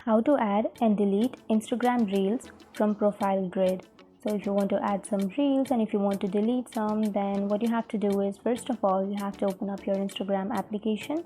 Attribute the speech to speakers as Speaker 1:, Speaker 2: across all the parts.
Speaker 1: How to add and delete Instagram Reels from profile grid. So if you want to add some reels and if you want to delete some, then what you have to do is, first of all, you have to open up your Instagram application.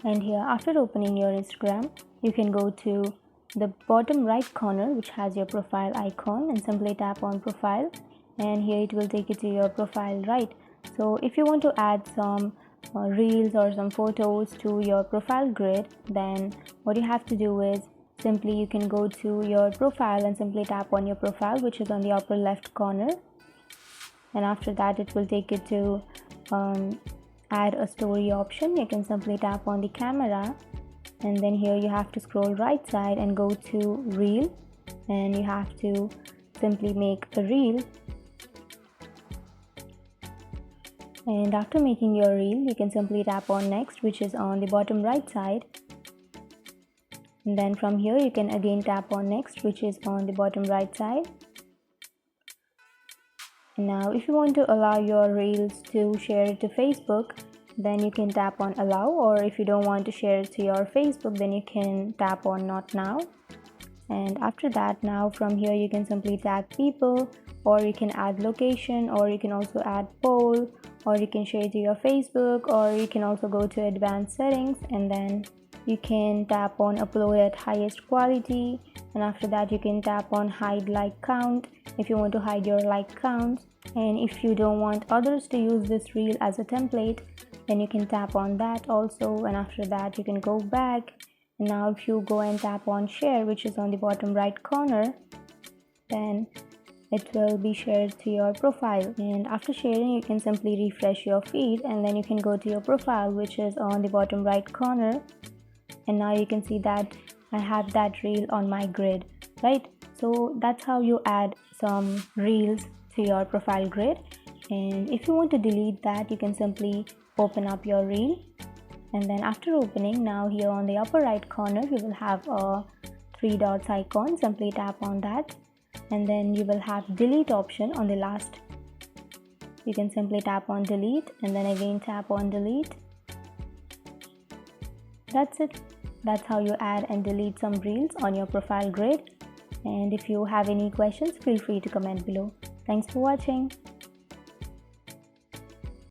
Speaker 1: And here, after opening your Instagram, you can go to the bottom right corner which has your profile icon and simply tap on profile, and here it will take you to your profile, right? So if you want to add some reels or some photos to your profile grid, then what you have to do is simply you can go to your profile and simply tap on your profile, which is on the upper left corner, and after that it will take you to add a story option. You can simply tap on the camera, and then here you have to scroll right side and go to reel, and you have to simply make a reel. And after making your reel, you can simply tap on next, which is on the bottom right side, and then from here you can again tap on next, which is on the bottom right side. And now if you want to allow your reels to share it to Facebook, then you can tap on allow, or if you don't want to share it to your Facebook, then you can tap on not now. And after that, now from here you can simply tag people, or you can add location, or you can also add poll, or you can share it to your Facebook, or you can also go to advanced settings, and then you can tap on upload at highest quality, and after that you can tap on hide like count if you want to hide your like counts. And if you don't want others to use this reel as a template, then you can tap on that also, and after that you can go back. And now if you go and tap on share, which is on the bottom right corner, then it will be shared to your profile. And after sharing, you can simply refresh your feed, and then you can go to your profile, which is on the bottom right corner, and now you can see that I have that reel on my grid, right? So that's how you add some reels to your profile grid. And if you want to delete that, you can simply open up your reel, and then after opening, now here on the upper right corner you will have a 3 dots icon. Simply tap on that, and then you will have delete option on the last. You can simply tap on delete, and then again tap on delete. That's it. That's how you add and delete some reels on your profile grid. And if you have any questions, feel free to comment below. Thanks for watching.